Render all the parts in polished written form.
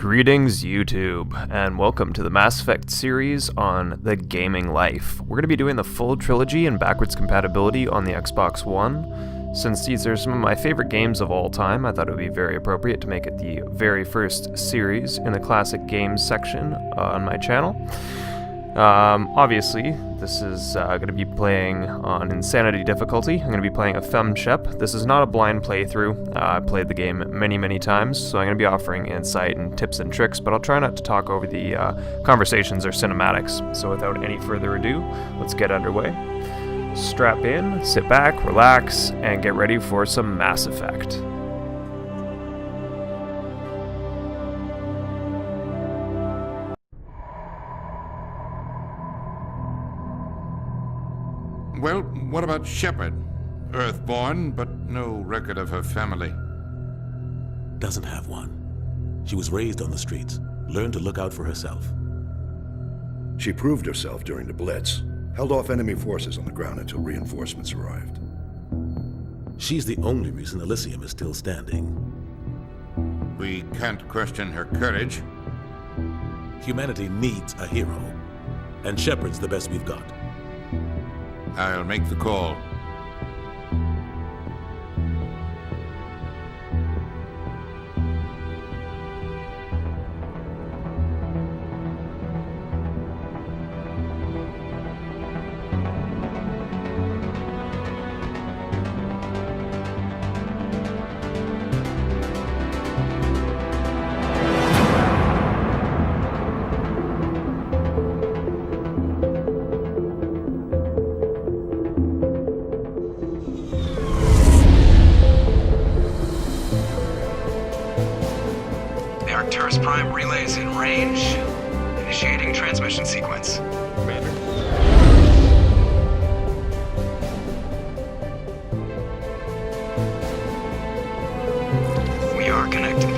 Greetings YouTube, and welcome to the Mass Effect series on the gaming life. We're going to be doing the full trilogy and backwards compatibility on the Xbox One. Since these are some of my favorite games of all time, I thought it would be very appropriate to make it the very first series in the classic games section on my channel. Obviously, this is going to be playing on Insanity difficulty. I'm going to be playing a FemShep. This is not a blind playthrough. I played the game many times, so I'm going to be offering insight and tips and tricks, but I'll try not to talk over the conversations or cinematics. So without any further ado, let's get underway. Strap in, sit back, relax, and get ready for some Mass Effect. Well, what about Shepard? Earthborn, but no record of her family. Doesn't have one. She was raised on the streets, learned to look out for herself. She proved herself during the Blitz, held off enemy forces on the ground until reinforcements arrived. She's the only reason Elysium is still standing. We can't question her courage. Humanity needs a hero, and Shepard's the best we've got. I'll make the call. Prime relays in range. Initiating transmission sequence. Commander. We are connected.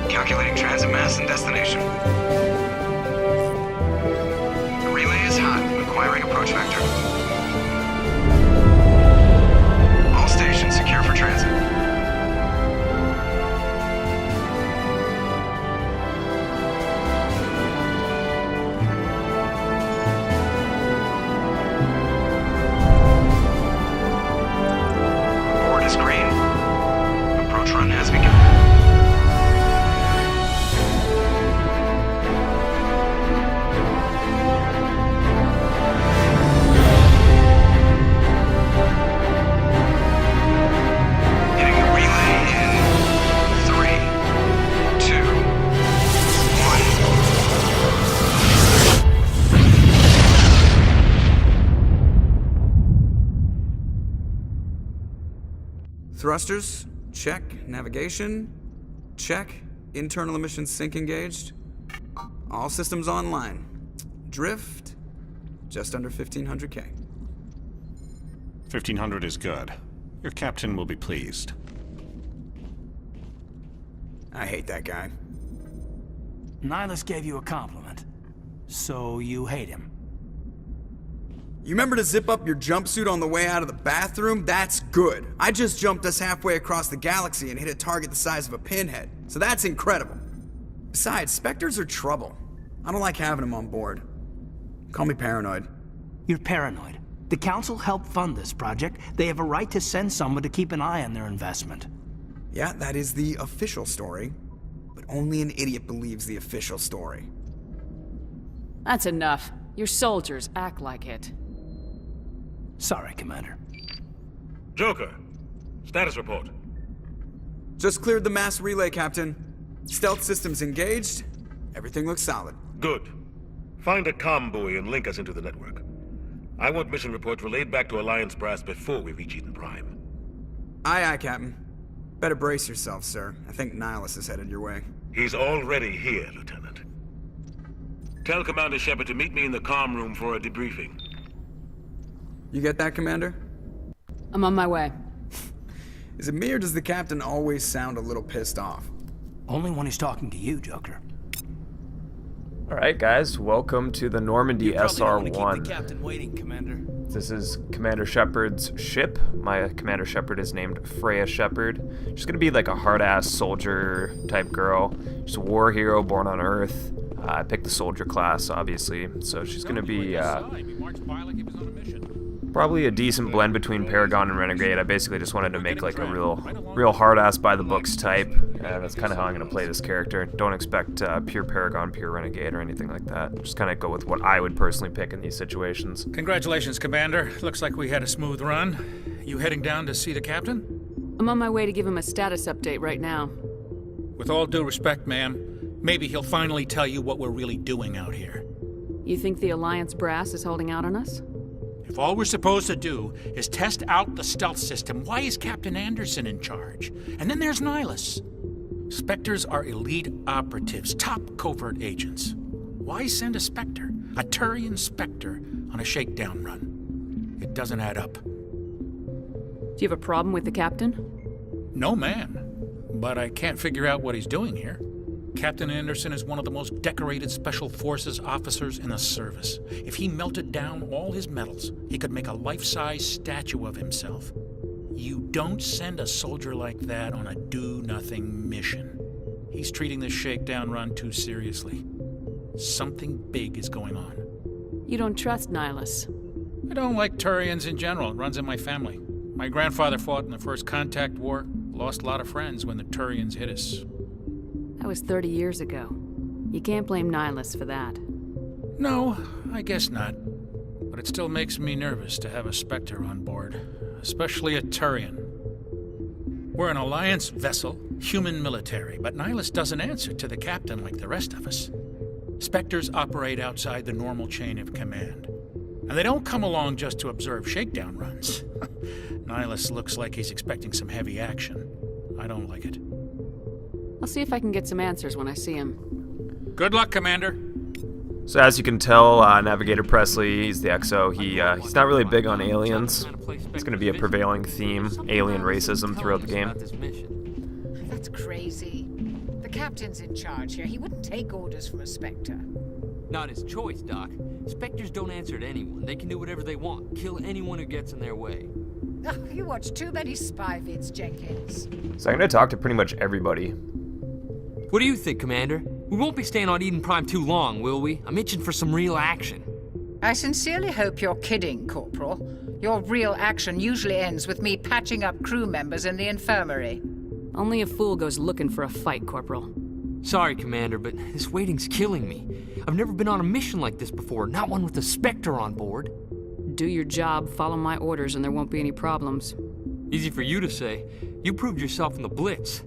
Calculating transit mass and destination. The relay is hot, acquiring approach vector. All stations secure for transit. Thrusters, check. Navigation, check. Internal emissions sync engaged. All systems online. Drift, just under 1500K. 1500 is good. Your captain will be pleased. I hate that guy. Nihilus gave you a compliment, so you hate him. You remember to zip up your jumpsuit on the way out of the bathroom? That's good. I just jumped us halfway across the galaxy and hit a target the size of a pinhead, so that's incredible. Besides, Spectres are trouble. I don't like having them on board. Call me paranoid. You're paranoid. The Council helped fund this project. They have a right to send someone to keep an eye on their investment. Yeah, that is the official story, but only an idiot believes the official story. That's enough. Your soldiers act like it. Sorry, Commander. Joker, status report. Just cleared the mass relay, Captain. Stealth systems engaged. Everything looks solid. Good. Find a comm buoy and link us into the network. I want mission reports relayed back to Alliance brass before we reach Eden Prime. Aye, Captain. Better brace yourself, sir. I think Nihilus is headed your way. He's already here, Lieutenant. Tell Commander Shepard to meet me in the comm room for a debriefing. You get that, Commander? I'm on my way. Is it me or does the Captain always sound a little pissed off? Only when he's talking to you, Joker. Alright guys, welcome to the Normandy SR-1. Keep the captain waiting, Commander. This is Commander Shepard's ship. My Commander Shepard is named Freyja Shepard. She's gonna be like a hard-ass soldier type girl. She's a war hero born on Earth. I picked the soldier class, obviously, so she's gonna be probably a decent blend between Paragon and Renegade. I basically just wanted to make like a real hard-ass by-the-books type, and that's kind of how I'm gonna play this character. Don't expect pure Paragon, pure Renegade, or anything like that. Just kind of go with what I would personally pick in these situations. Congratulations, Commander. Looks like we had a smooth run. You heading down to see the captain? I'm on my way to give him a status update right now. With all due respect, ma'am, maybe he'll finally tell you what we're really doing out here. You think the Alliance brass is holding out on us? If all we're supposed to do is test out the stealth system, why is Captain Anderson in charge? And then there's Nihilus. Spectres are elite operatives, top covert agents. Why send a Spectre, a Turian Spectre, on a shakedown run? It doesn't add up. Do you have a problem with the captain? No, ma'am. But I can't figure out what he's doing here. Captain Anderson is one of the most decorated Special Forces officers in the service. If he melted down all his medals, he could make a life-size statue of himself. You don't send a soldier like that on a do-nothing mission. He's treating this shakedown run too seriously. Something big is going on. You don't trust Nihilus? I don't like Turians in general. It runs in my family. My grandfather fought in the First Contact War, lost a lot of friends when the Turians hit us. That was 30 years ago. You can't blame Nihilus for that. No, I guess not. But it still makes me nervous to have a Spectre on board, especially a Turian. We're an Alliance vessel, human military, but Nihilus doesn't answer to the captain like the rest of us. Spectres operate outside the normal chain of command. And they don't come along just to observe shakedown runs. Nihilus looks like he's expecting some heavy action. I don't like it. I'll see if I can get some answers when I see him. Good luck, Commander. So as you can tell, Navigator Presley, he's the XO. He's not really big on aliens. It's going to be a prevailing theme, alien racism throughout the game. That's crazy. The captain's in charge here. He wouldn't take orders from a Spectre. Not his choice, Doc. Spectres don't answer to anyone. They can do whatever they want, kill anyone who gets in their way. Oh, you watch too many spy vids, Jenkins. So I'm going to talk to pretty much everybody. What do you think, Commander? We won't be staying on Eden Prime too long, will we? I'm itching for some real action. I sincerely hope you're kidding, Corporal. Your real action usually ends with me patching up crew members in the infirmary. Only a fool goes looking for a fight, Corporal. Sorry, Commander, but this waiting's killing me. I've never been on a mission like this before, not one with a Spectre on board. Do your job, follow my orders, and there won't be any problems. Easy for you to say. You proved yourself in the Blitz.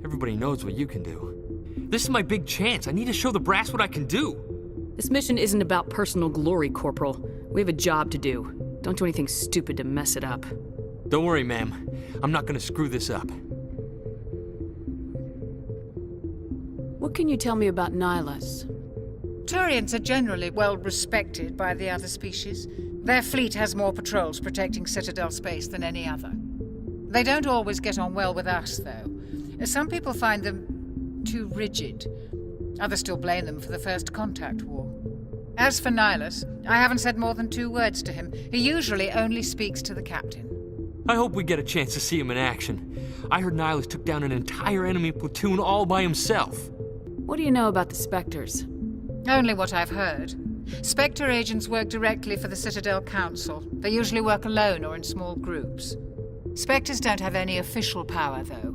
Everybody knows what you can do. This is my big chance. I need to show the brass what I can do. This mission isn't about personal glory, Corporal. We have a job to do. Don't do anything stupid to mess it up. Don't worry, ma'am. I'm not gonna screw this up. What can you tell me about Nihilus? Turians are generally well respected by the other species. Their fleet has more patrols protecting Citadel space than any other. They don't always get on well with us, though. Some people find them too rigid. Others still blame them for the First Contact War. As for Nihilus, I haven't said more than 2 words to him. He usually only speaks to the captain. I hope we get a chance to see him in action. I heard Nihilus took down an entire enemy platoon all by himself. What do you know about the Spectres? Only what I've heard. Spectre agents work directly for the Citadel Council. They usually work alone or in small groups. Spectres don't have any official power, though.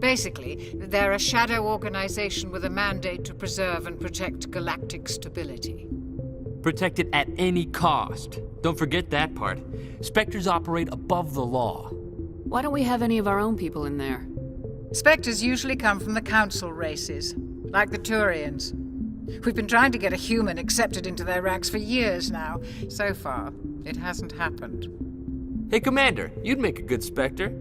Basically, they're a shadow organization with a mandate to preserve and protect galactic stability. Protect it at any cost. Don't forget that part. Spectres operate above the law. Why don't we have any of our own people in there? Spectres usually come from the Council races, like the Turians. We've been trying to get a human accepted into their ranks for years now. So far, it hasn't happened. Hey, Commander, you'd make a good Spectre.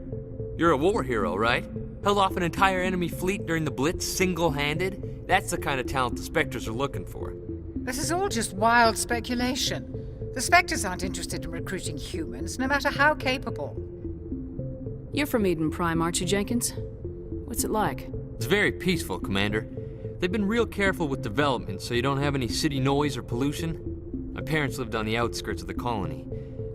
You're a war hero, right? Held off an entire enemy fleet during the Blitz single-handed? That's the kind of talent the Spectres are looking for. This is all just wild speculation. The Spectres aren't interested in recruiting humans, no matter how capable. You're from Eden Prime, aren't you, Jenkins? What's it like? It's very peaceful, Commander. They've been real careful with development so you don't have any city noise or pollution. My parents lived on the outskirts of the colony.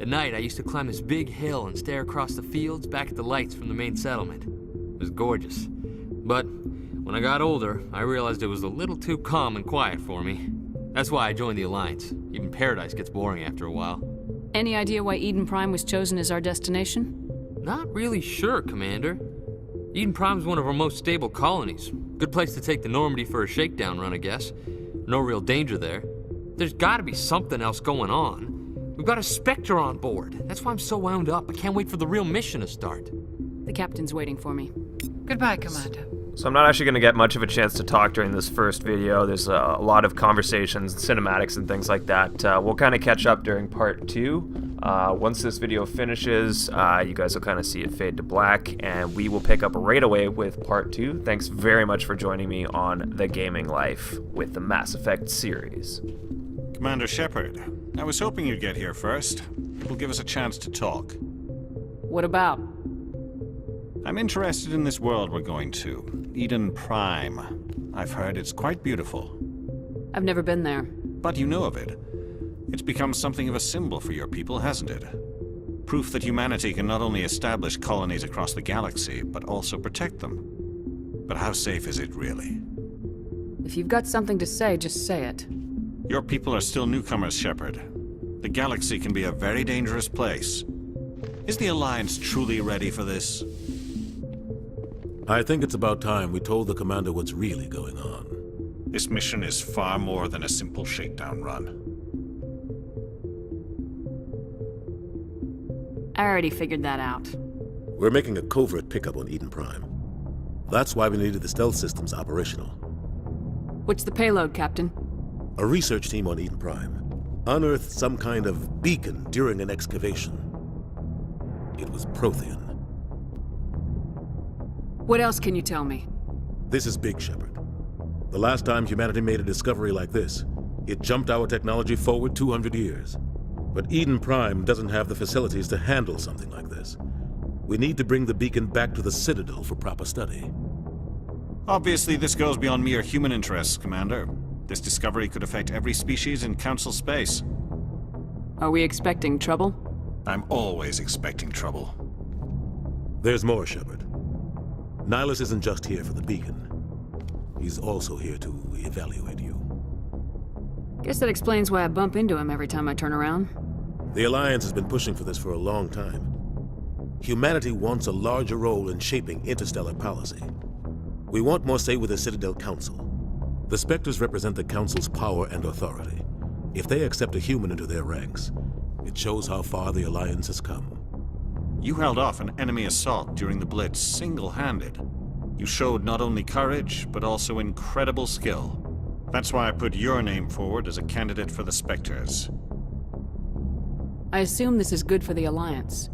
At night, I used to climb this big hill and stare across the fields back at the lights from the main settlement. It was gorgeous. But when I got older, I realized it was a little too calm and quiet for me. That's why I joined the Alliance. Even Paradise gets boring after a while. Any idea why Eden Prime was chosen as our destination? Not really sure, Commander. Eden Prime's one of our most stable colonies. Good place to take the Normandy for a shakedown run, I guess. No real danger there. There's gotta be something else going on. We've got a Spectre on board. That's why I'm so wound up. I can't wait for the real mission to start. The captain's waiting for me. Goodbye, Commander. So I'm not actually going to get much of a chance to talk during this first video. There's a lot of conversations, cinematics, and things like that. We'll kind of catch up during part 2. Once this video finishes, you guys will kind of see it fade to black, and we will pick up right away with part 2. Thanks very much for joining me on The Gaming Life with the Mass Effect series. Commander Shepard, I was hoping you'd get here first. It will give us a chance to talk. What about? I'm interested in this world we're going to, Eden Prime. I've heard it's quite beautiful. I've never been there. But you know of it. It's become something of a symbol for your people, hasn't it? Proof that humanity can not only establish colonies across the galaxy, but also protect them. But how safe is it, really? If you've got something to say, just say it. Your people are still newcomers, Shepard. The galaxy can be a very dangerous place. Is the Alliance truly ready for this? I think it's about time we told the Commander what's really going on. This mission is far more than a simple shakedown run. I already figured that out. We're making a covert pickup on Eden Prime. That's why we needed the stealth systems operational. What's the payload, Captain? A research team on Eden Prime unearthed some kind of beacon during an excavation. It was Prothean. What else can you tell me? This is big, Shepard. The last time humanity made a discovery like this, it jumped our technology forward 200 years. But Eden Prime doesn't have the facilities to handle something like this. We need to bring the beacon back to the Citadel for proper study. Obviously, this goes beyond mere human interests, Commander. This discovery could affect every species in Council space. Are we expecting trouble? I'm always expecting trouble. There's more, Shepard. Nihilus isn't just here for the beacon. He's also here to evaluate you. Guess that explains why I bump into him every time I turn around. The Alliance has been pushing for this for a long time. Humanity wants a larger role in shaping interstellar policy. We want more say with the Citadel Council. The Spectres represent the Council's power and authority. If they accept a human into their ranks, it shows how far the Alliance has come. You held off an enemy assault during the Blitz single-handed. You showed not only courage, but also incredible skill. That's why I put your name forward as a candidate for the Spectres. I assume this is good for the Alliance.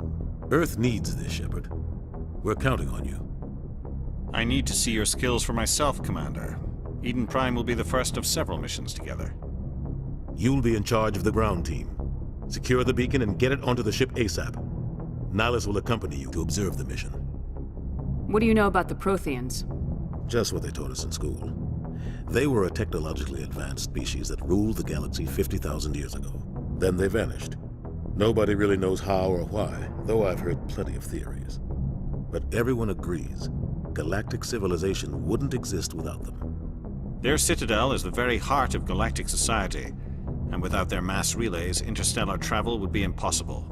Earth needs this, Shepard. We're counting on you. I need to see your skills for myself, Commander. Eden Prime will be the first of several missions together. You'll be in charge of the ground team. Secure the beacon and get it onto the ship ASAP. Nihilus will accompany you to observe the mission. What do you know about the Protheans? Just what they taught us in school. They were a technologically advanced species that ruled the galaxy 50,000 years ago. Then they vanished. Nobody really knows how or why, though I've heard plenty of theories. But everyone agrees, galactic civilization wouldn't exist without them. Their citadel is the very heart of galactic society, and without their mass relays, interstellar travel would be impossible.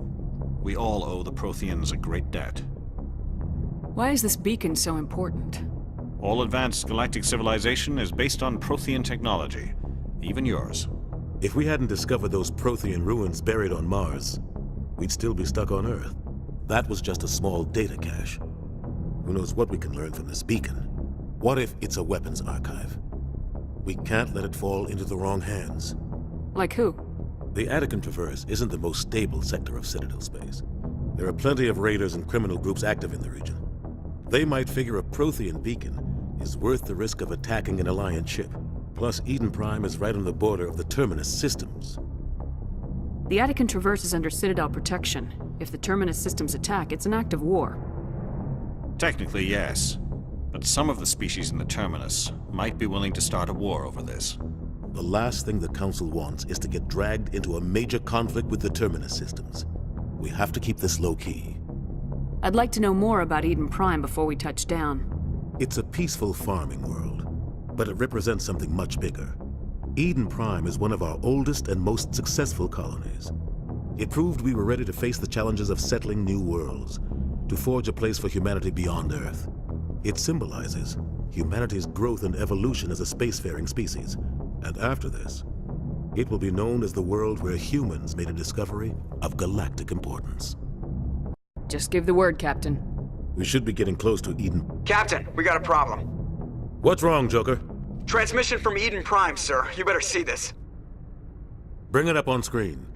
We all owe the Protheans a great debt. Why is this beacon so important? All advanced galactic civilization is based on Prothean technology, even yours. If we hadn't discovered those Prothean ruins buried on Mars, we'd still be stuck on Earth. That was just a small data cache. Who knows what we can learn from this beacon? What if it's a weapons archive? We can't let it fall into the wrong hands. Like who? The Attican Traverse isn't the most stable sector of Citadel space. There are plenty of raiders and criminal groups active in the region. They might figure a Prothean beacon is worth the risk of attacking an Alliance ship. Plus, Eden Prime is right on the border of the Terminus systems. The Attican Traverse is under Citadel protection. If the Terminus systems attack, it's an act of war. Technically, yes. But some of the species in the Terminus might be willing to start a war over this. The last thing the Council wants is to get dragged into a major conflict with the Terminus systems. We have to keep this low-key. I'd like to know more about Eden Prime before we touch down. It's a peaceful farming world, but it represents something much bigger. Eden Prime is one of our oldest and most successful colonies. It proved we were ready to face the challenges of settling new worlds, to forge a place for humanity beyond Earth. It symbolizes humanity's growth and evolution as a spacefaring species. And after this, it will be known as the world where humans made a discovery of galactic importance. Just give the word, Captain. We should be getting close to Eden. Captain, we got a problem. What's wrong, Joker? Transmission from Eden Prime, sir. You better see this. Bring it up on screen.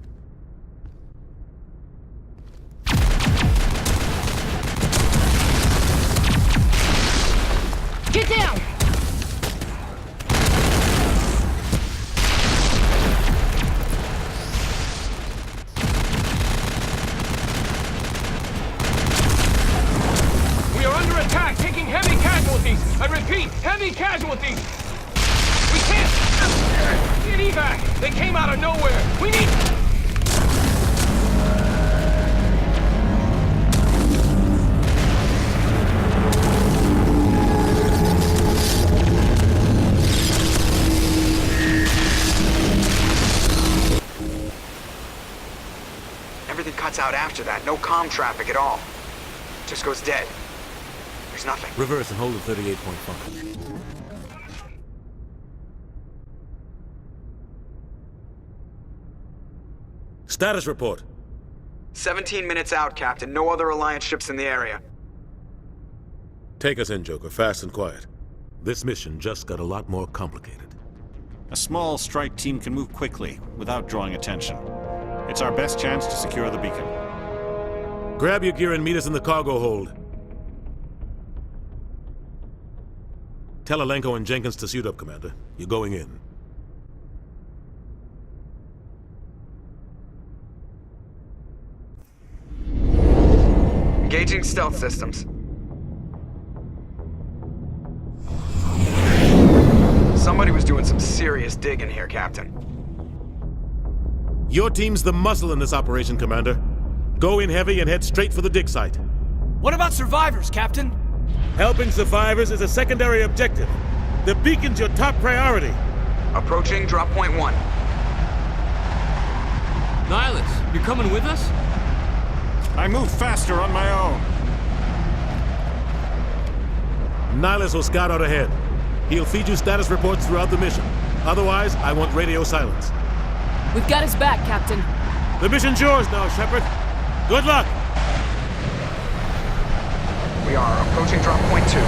Get down! We are under attack, taking heavy casualties. I repeat, heavy casualties. We can't get evac. They came out of nowhere. We need... Everything cuts out after that. No comm traffic at all. Just goes dead. There's nothing. Reverse and hold the 38-point function. Status report. 17 minutes out, Captain. No other Alliance ships in the area. Take us in, Joker, fast and quiet. This mission just got a lot more complicated. A small strike team can move quickly, without drawing attention. It's our best chance to secure the beacon. Grab your gear and meet us in the cargo hold. Tell Alenko and Jenkins to suit up, Commander. You're going in. Engaging stealth systems. Somebody was doing some serious digging here, Captain. Your team's the muscle in this operation, Commander. Go in heavy and head straight for the dig site. What about survivors, Captain? Helping survivors is a secondary objective. The beacon's your top priority. Approaching drop point 1. Nihilus, you're coming with us? I move faster on my own. Nihilus will scout out ahead. He'll feed you status reports throughout the mission. Otherwise, I want radio silence. We've got his back, Captain. The mission's yours now, Shepard. Good luck! We are approaching drop point 2.